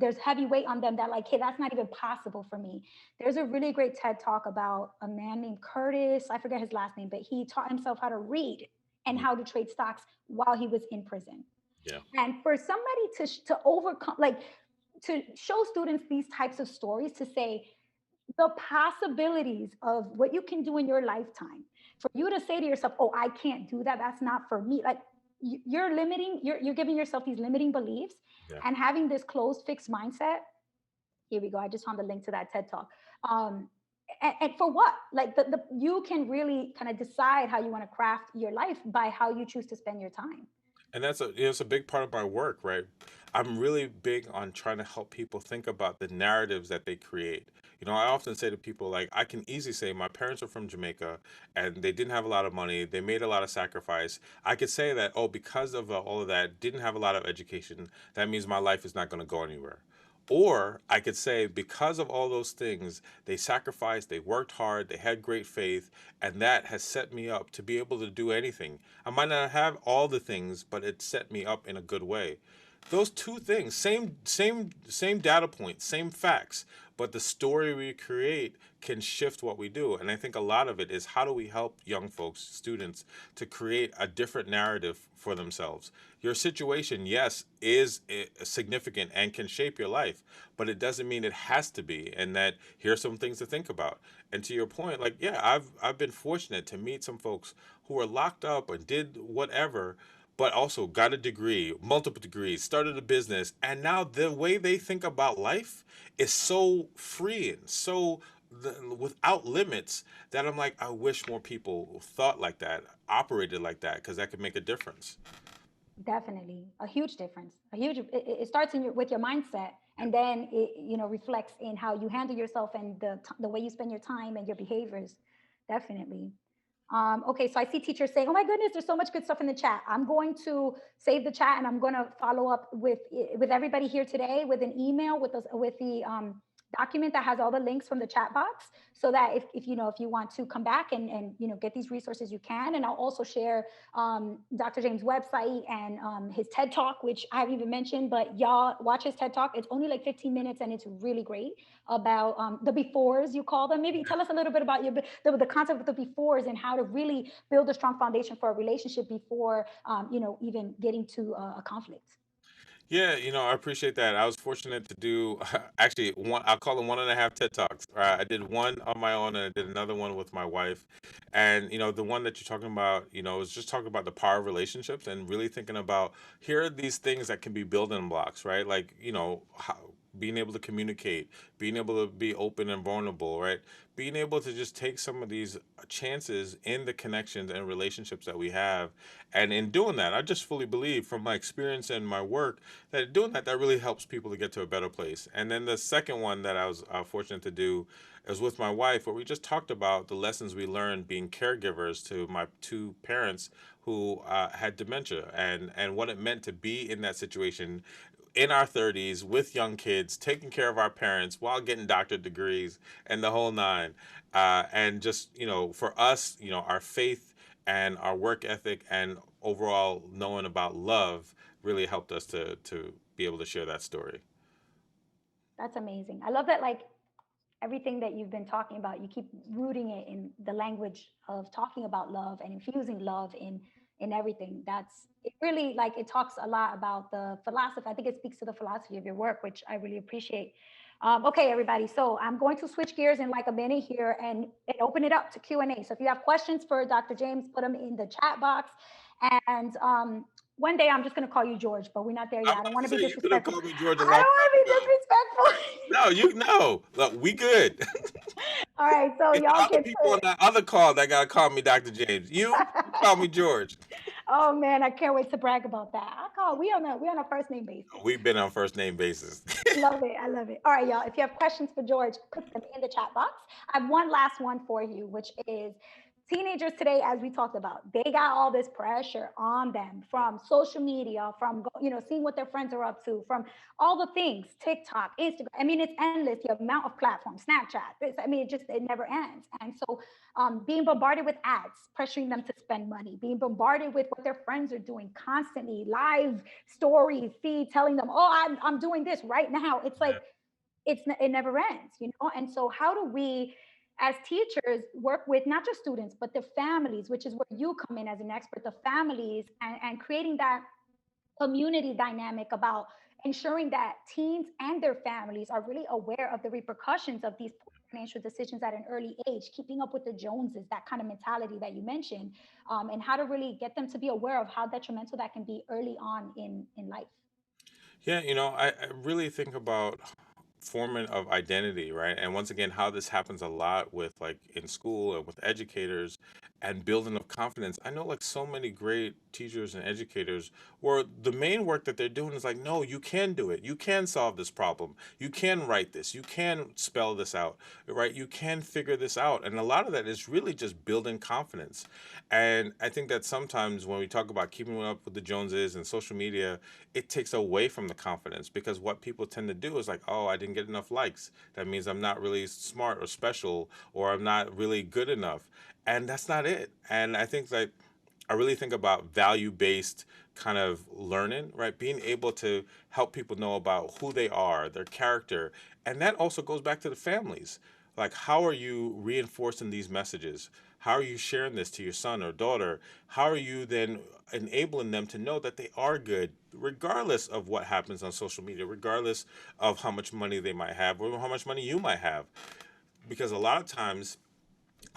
there's heavy weight on them that like, hey, that's not even possible for me. There's a really great TED talk about a man named Curtis. I forget his last name, but he taught himself how to read and Mhm. how to trade stocks while he was in prison. Yeah. And for somebody to overcome, like to show students these types of stories, to say the possibilities of what you can do in your lifetime, for you to say to yourself, oh, I can't do that, that's not for me, like you're limiting, you're giving yourself these limiting beliefs Yeah. and having this closed fixed mindset. Here we go. I just found the link to that TED talk. Um, and for what? Like you can really kind of decide how you want to craft your life by how you choose to spend your time. And that's it's a big part of my work, right? I'm really big on trying to help people think about the narratives that they create. I often say to people, like, I can easily say my parents are from Jamaica and they didn't have a lot of money. They made a lot of sacrifice. I could say that, oh, because of all of that, didn't have a lot of education. That means my life is not going to go anywhere. Or I could say, because of all those things, they sacrificed, they worked hard, they had great faith, and that has set me up to be able to do anything. I might not have all the things, but it set me up in a good way. Those two things, same data points, same facts, but the story we create can shift what we do. And I think a lot of it is, how do we help young folks, students, to create a different narrative for themselves? Your situation, yes, is significant and can shape your life, but it doesn't mean it has to be. And that here's some things to think about. And to your point, like, yeah, I've been fortunate to meet some folks who were locked up or did whatever, but also got a degree, multiple degrees, started a business, and now the way they think about life is so free and so without limits, that I'm like, I wish more people thought like that, operated like that, because that could make a difference. Definitely, a huge difference. A huge. It starts with your mindset, Yeah. and then it reflects in how you handle yourself and the way you spend your time and your behaviors. Definitely. Okay, so I see teachers saying, "Oh my goodness, there's so much good stuff in the chat." I'm going to save the chat and I'm going to follow up with everybody here today with an email with the document that has all the links from the chat box, so that if you want to come back and get these resources, you can. And I'll also share Dr. James' website and his TED Talk, which I haven't even mentioned, but y'all watch his TED Talk. It's only like 15 minutes and it's really great about the befores, you call them. Maybe tell us a little bit about the concept of the befores and how to really build a strong foundation for a relationship before, even getting to a conflict. Yeah, I appreciate that. I was fortunate to do actually one. I'll call them one and a half TED Talks. I did one on my own, and I did another one with my wife. And the one that you're talking about, is just talking about the power of relationships and really thinking about, here are these things that can be building blocks, right? Like, being able to communicate, being able to be open and vulnerable, right? Being able to just take some of these chances in the connections and relationships that we have. And in doing that, I just fully believe from my experience and my work that doing that really helps people to get to a better place. And then the second one that I was fortunate to do is with my wife, where we just talked about the lessons we learned being caregivers to my two parents who had dementia, and what it meant to be in that situation in our 30s with young kids, taking care of our parents while getting doctorate degrees and the whole nine. And just, for us, our faith and our work ethic and overall knowing about love really helped us to be able to share that story. That's amazing. I love that, like, everything that you've been talking about, you keep rooting it in the language of talking about love and infusing love in everything. That's it. Really, like, it talks a lot about the philosophy. I think it speaks to the philosophy of your work, which I really appreciate. Okay, everybody, so I'm going to switch gears in like a minute here and open it up to Q&A. So if you have questions for Dr. James, put them in the chat box. And one day I'm just going to call you George, but we're not there I'm yet. I don't about want to to be say, you could have disrespectful. called me George a I long don't want time to be ago. disrespectful. No, look, we good. All right, so It's the y'all other can people on that other call that gotta call me Dr. James. You call me George. Oh man, I can't wait to brag about that. We on a first name basis. We've been on first name basis. Love it. I love it. All right, y'all. If you have questions for George, put them in the chat box. I have one last one for you, which is teenagers today, as we talked about, they got all this pressure on them from social media, from seeing what their friends are up to, from all the things, TikTok, Instagram. I mean, it's endless. The amount of platforms, Snapchat. I mean, it never ends. And so, being bombarded with ads, pressuring them to spend money, being bombarded with what their friends are doing constantly, live story feed telling them, "Oh, I'm doing this right now." It's like it never ends, And so, how do we, as teachers, work with not just students but the families, which is where you come in as an expert, the families, and creating that community dynamic about ensuring that teens and their families are really aware of the repercussions of these poor financial decisions at an early age, keeping up with the Joneses, that kind of mentality that you mentioned, and how to really get them to be aware of how detrimental that can be early on in life. Yeah, I really think about forming of identity, right? And once again, how this happens a lot with, like, in school and with educators and building of confidence. I know like so many great teachers and educators where the main work that they're doing is like, no, you can do it. You can solve this problem. You can write this. You can spell this out, right? You can figure this out. And a lot of that is really just building confidence. And I think that sometimes when we talk about keeping up with the Joneses and social media, it takes away from the confidence because what people tend to do is like, oh, I didn't get enough likes. That means I'm not really smart or special, or I'm not really good enough. And that's not it. And I think that I really think about value based kind of learning, right? Being able to help people know about who they are, their character. And that also goes back to the families. Like, how are you reinforcing these messages? How are you sharing this to your son or daughter? How are you then enabling them to know that they are good, regardless of what happens on social media, regardless of how much money they might have or how much money you might have? Because a lot of times,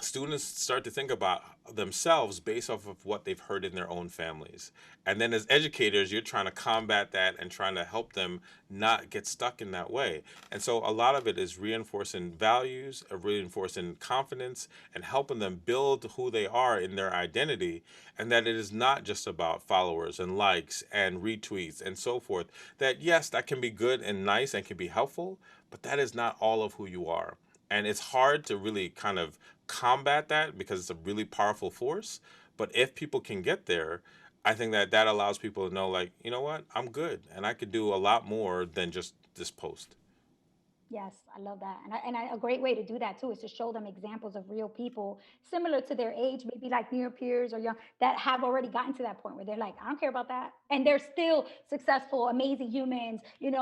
students start to think about themselves based off of what they've heard in their own families. And then as educators, you're trying to combat that and trying to help them not get stuck in that way. And so a lot of it is reinforcing values, reinforcing confidence, and helping them build who they are in their identity. And that it is not just about followers and likes and retweets and so forth. That yes, that can be good and nice and can be helpful, but that is not all of who you are. And it's hard to really kind of combat that because it's a really powerful force. But if people can get there, I think that that allows people to know, like, you know what, I'm good and I could do a lot more than just this post. Yes, I love that. A great way to do that too is to show them examples of real people similar to their age, maybe like near peers or young, that have already gotten to that point where they're like, I don't care about that. And they're still successful, amazing humans,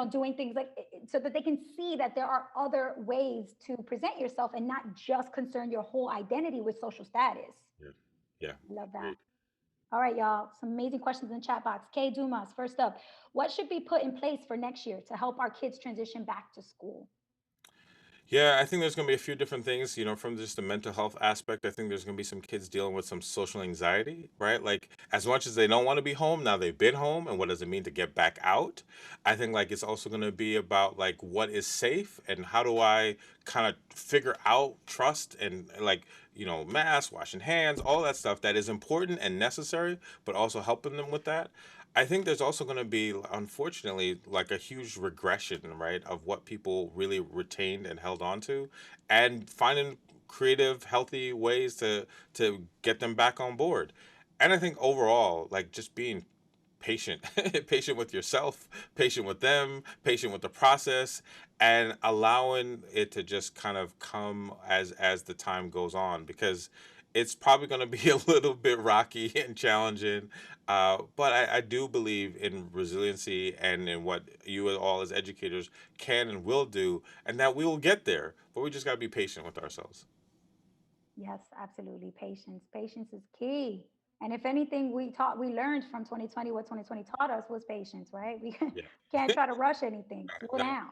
doing things like so that they can see that there are other ways to present yourself and not just concern your whole identity with social status. Yeah. Yeah. I love that. Agreed. All right, y'all. Some amazing questions in the chat box. Kay Dumas, first up, what should be put in place for next year to help our kids transition back to school? Yeah, I think there's going to be a few different things, from just the mental health aspect. I think there's going to be some kids dealing with some social anxiety, right? Like, as much as they don't want to be home, now they've been home, and what does it mean to get back out? I think, like, it's also going to be about, like, what is safe and how do I kind of figure out trust and, like, masks, washing hands, all that stuff that is important and necessary, but also helping them with that. I think there's also going to be, unfortunately, like a huge regression, right, of what people really retained and held on to, and finding creative, healthy ways to get them back on board. And I think overall, like just being patient, patient with yourself, patient with them, patient with the process, and allowing it to just kind of come as the time goes on, because it's probably going to be a little bit rocky and challenging. But I do believe in resiliency and in what you all as educators can and will do, and that we will get there. But we just got to be patient with ourselves. Yes, absolutely. Patience. Patience is key. And if anything we learned from 2020, what 2020 taught us was patience, right? We can't Yeah. try to rush anything. Slow No. down.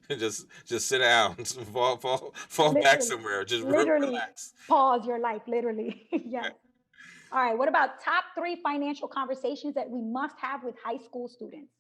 just sit down, fall back Literally, somewhere, just literally relax. pause your life, literally. Yes. All right. What about top three financial conversations that we must have with high school students?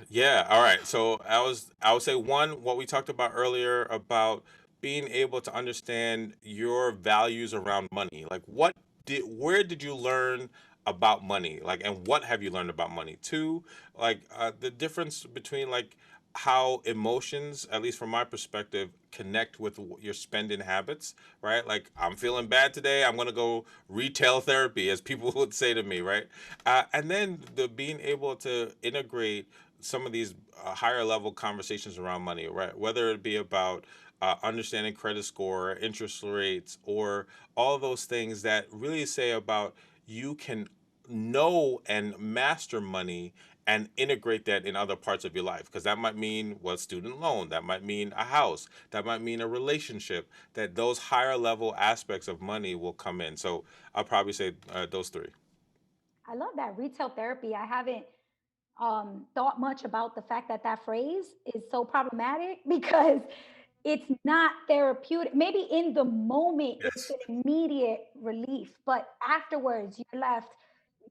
Yeah, all right. So I would say one, what we talked about earlier about being able to understand your values around money. Like where did you learn about money? Like, and what have you learned about money? Two, like the difference between like how emotions, at least from my perspective, connect with your spending habits, right? Like, I'm feeling bad today, I'm gonna go retail therapy, as people would say to me, right? And then the being able to integrate some of these higher level conversations around money, right? Whether it be about understanding credit score, interest rates, or all those things that really say about you can know and master money and integrate that in other parts of your life. Because that might mean what student loan, that might mean a house, that might mean a relationship, that those higher level aspects of money will come in. So I'll probably say those three. I love that retail therapy. I haven't thought much about the fact that that phrase is so problematic because it's not therapeutic. Maybe in the moment it's Yes. an immediate relief, but afterwards you're left.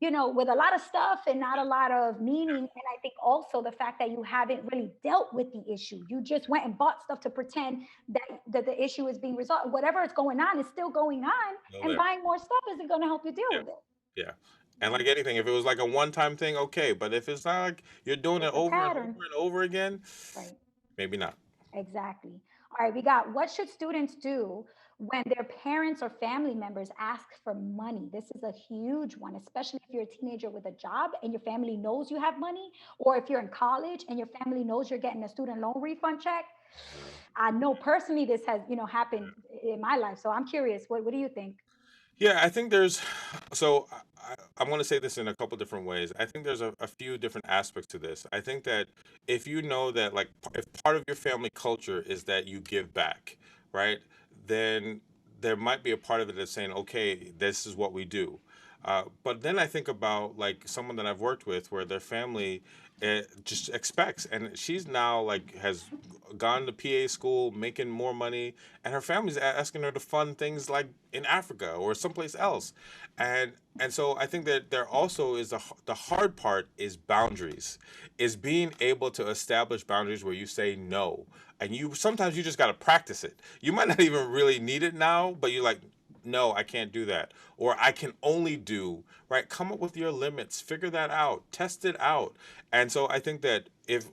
with a lot of stuff and not a lot of meaning. And I think also the fact that you haven't really dealt with the issue. You just went and bought stuff to pretend that the issue is being resolved. Whatever is going on is still going on, Still and there. buying more stuff isn't going to help you deal Yeah. with it. Yeah. And Yeah. like anything, if it was like a one-time thing, okay. But if it's not like you're doing it It's a over and pattern. over and over again, Right. maybe not. Exactly. All right, we got what should students do when their parents or family members ask for money? This is a huge one, especially if you're a teenager with a job and your family knows you have money, or if you're in college and your family knows you're getting a student loan refund check. Yeah. I know personally this has, happened in my life. So I'm curious, what do you think? Yeah, I think there's so I'm going to say this in a couple different ways. I think there's a few different aspects to this. I think that if you know that, like, if part of your family culture is that you give back, right, then there might be a part of it that's saying, okay, this is what we do. But then I think about like someone that I've worked with where their family just expects, and she's now like has gone to PA school, making more money, and her family's asking her to fund things like in Africa or someplace else, and so I think that there also is the hard part is boundaries, is being able to establish boundaries where you say no, and you sometimes you just got to practice it. You might not even really need it now, but you're like, no, I can't do that, or I can only do, right? Come up with your limits, figure that out, test it out. And so I think that if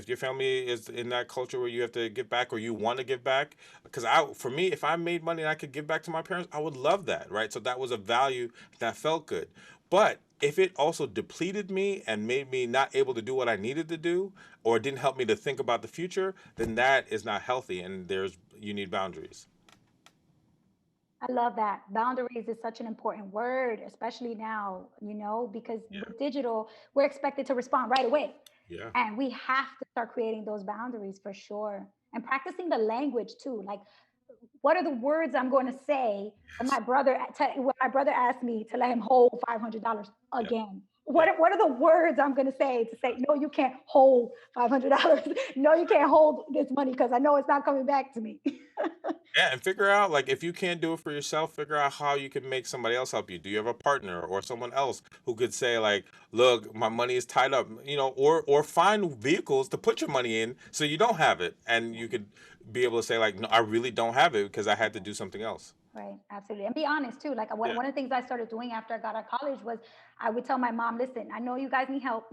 your family is in that culture where you have to give back or you want to give back, because for me, if I made money and I could give back to my parents, I would love that, right? So that was a value that felt good. But if it also depleted me and made me not able to do what I needed to do, or didn't help me to think about the future, then that is not healthy, and there's you need boundaries. I love that. Boundaries is such an important word, especially now, because Yeah. with digital, we're expected to respond right away. Yeah. And we have to start creating those boundaries for sure. And practicing the language too. Like, what are the words I'm going to say when my brother asked me to let him hold $500 Yeah. again? Yeah. What are the words I'm going to say no, you can't hold $500. No, you can't hold this money because I know it's not coming back to me. Yeah, and figure out like if you can't do it for yourself, figure out how you can make somebody else help you. Do you have a partner or someone else who could say like, "Look, my money is tied up," or find vehicles to put your money in so you don't have it, and you could be able to say like, "No, I really don't have it because I had to do something else." Right, absolutely. And be honest too. Like Yeah. one of the things I started doing after I got out of college was I would tell my mom, listen, I know you guys need help.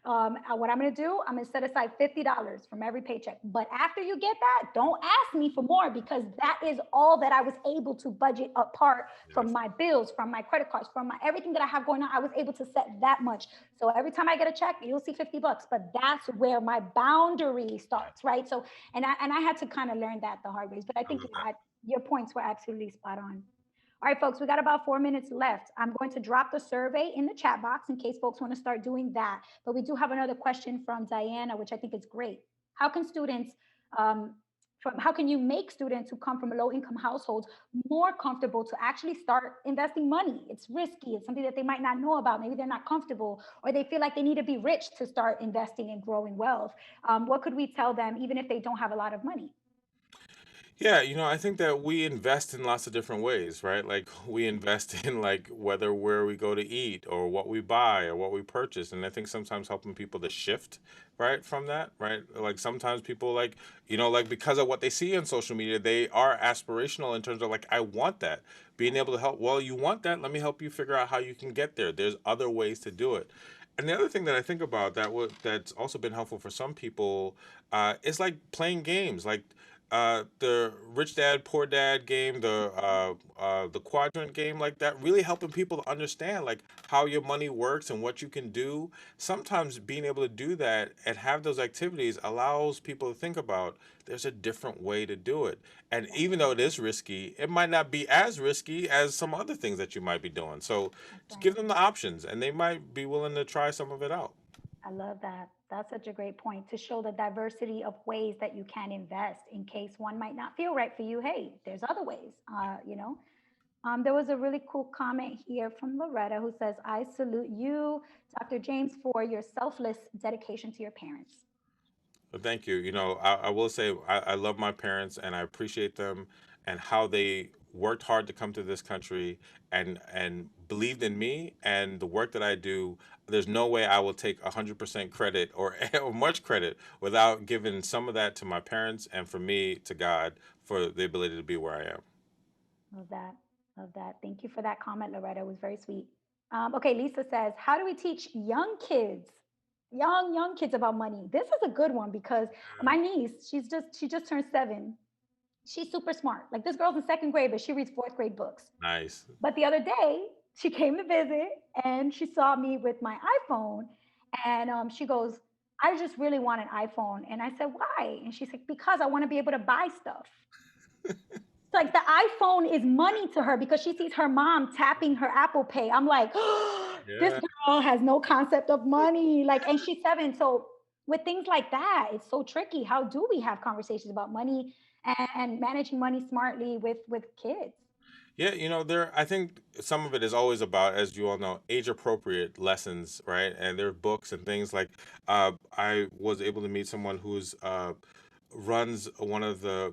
What I'm going to do, I'm going to set aside $50 from every paycheck. But after you get that, don't ask me for more because that is all that I was able to budget apart from Yes. my bills, from my credit cards, from my everything that I have going on. I was able to set that much. So every time I get a check, you'll see $50, but that's where my boundary Yeah. starts, right? So, and I had to kind of learn that the hard ways, but I I think love that. your points were absolutely spot on. All right, folks, we got about 4 minutes left. I'm going to drop the survey in the chat box in case folks want to start doing that. But we do have another question from Diana, which I think is great. How can students, um, how can you make students who come from low income households more comfortable to actually start investing money? It's risky. It's something that they might not know about. Maybe they're not comfortable, or they feel like they need to be rich to start investing and growing wealth. What could we tell them, even if they don't have a lot of money? Yeah, I think that we invest in lots of different ways, right? Like we invest in like whether where we go to eat or what we buy or what we purchase. And I think sometimes helping people to shift, right, from that, right? Like sometimes people like, like because of what they see on social media, they are aspirational in terms of like, I want that. Being able to help, well, you want that, let me help you figure out how you can get there. There's other ways to do it. And the other thing that I think about that's also been helpful for some people is like playing games. Like the Rich Dad Poor Dad game, the Quadrant game, like that, really helping people to understand like how your money works and what you can do. Sometimes being able to do that and have those activities allows people to think about there's a different way to do it. And even though it is risky, it might not be as risky as some other things that you might be doing. So That's just right. give them the options and they might be willing to try some of it out. I love that. That's such a great point to show the diversity of ways that you can invest in case one might not feel right for you. Hey, there's other ways, There was a really cool comment here from Loretta who says, I salute you, Dr. James, for your selfless dedication to your parents. Well, thank you. I will say I love my parents and I appreciate them and how they worked hard to come to this country and believed in me and the work that I do. There's no way I will take 100% credit or, or much credit without giving some of that to my parents and for me to God for the ability to be where I am. Love that. Love that. Thank you for that comment, Loretta. It was very sweet. Okay, Lisa says, how do we teach young kids about money? This is a good one because my niece, she just turned 7. She's super smart. Like this girl's in second grade, but she reads fourth grade books. Nice. But the other day, she came to visit and she saw me with my iPhone, and she goes, "I just really want an iPhone." And I said, "Why?" And she's like, "Because I want to be able to buy stuff." Like the iPhone is money to her because she sees her mom tapping her Apple Pay. I'm like, oh, this Yeah. girl has no concept of money. Like, and she's 7. So with things like that, it's so tricky. How do we have conversations about money and managing money smartly with kids? Yeah, there I think some of it is always about, as you all know, age appropriate lessons, right? And there are books and things like I was able to meet someone who's runs one of the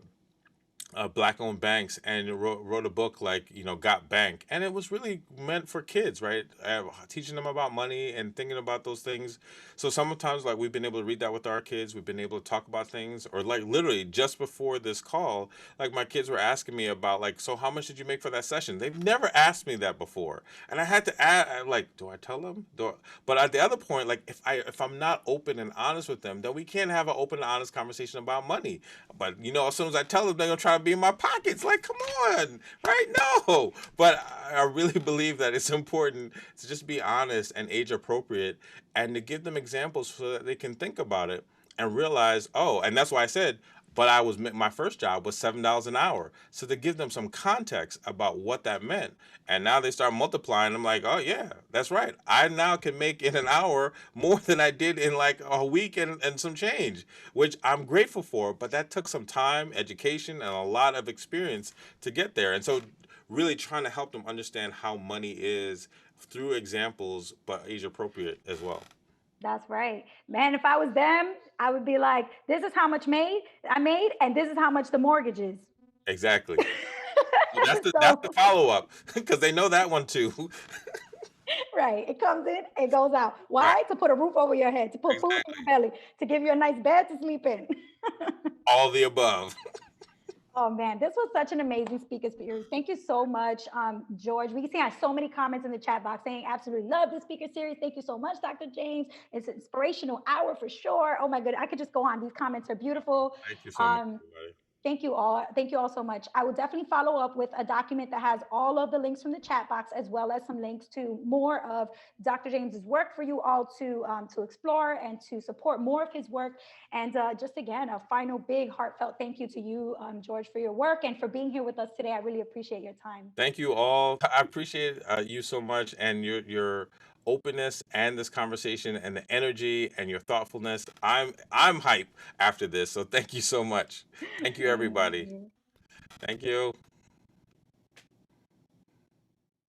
black owned banks and wrote a book like Got Bank, and it was really meant for kids, right? Teaching them about money and thinking about those things. So sometimes like we've been able to read that with our kids, we've been able to talk about things, or like literally just before this call, like my kids were asking me about like, so how much did you make for that session? They've never asked me that before, and I had to add like, do I tell them? But at the other point, like if I'm not open and honest with them, then we can't have an open and honest conversation about money. But as soon as I tell them, they're gonna try to be in my pockets. Like, come on, right? No. But I really believe that it's important to just be honest and age appropriate, and to give them examples so that they can think about it and realize, oh, and that's why I said. But my first job was $7 an hour, so to give them some context about what that meant, and now they start multiplying. I'm like, oh yeah, that's right. I now can make in an hour more than I did in like a week and some change, which I'm grateful for. But that took some time, education, and a lot of experience to get there. And so, really trying to help them understand how money is through examples, but age appropriate as well. That's right. Man, if I was them, I would be like, this is how much I made, and this is how much the mortgage is. Exactly. That's So the follow up because they know that one too. right. It comes in, it goes out. Right. Why? To put a roof over your head, to put food in your Exactly. belly, to give you a nice bed to sleep in. All the above. Oh man, this was such an amazing speaker series. Thank you so much, George. We can see I have so many comments in the chat box saying absolutely love the speaker series. Thank you so much, Dr. James. It's an inspirational hour for sure. Oh my goodness, I could just go on. These comments are beautiful. Thank you so much, Um, everybody. Thank you all. Thank you all so much. I will definitely follow up with a document that has all of the links from the chat box, as well as some links to more of Dr. James's work for you all to explore and to support more of his work. And just again, a final big heartfelt thank you to you, George, for your work and for being here with us today. I really appreciate your time. Thank you all. I appreciate you so much and your openness and this conversation and the energy and your thoughtfulness. I'm hype after this, so thank you so much. Thank you, Thank everybody. you. Thank you.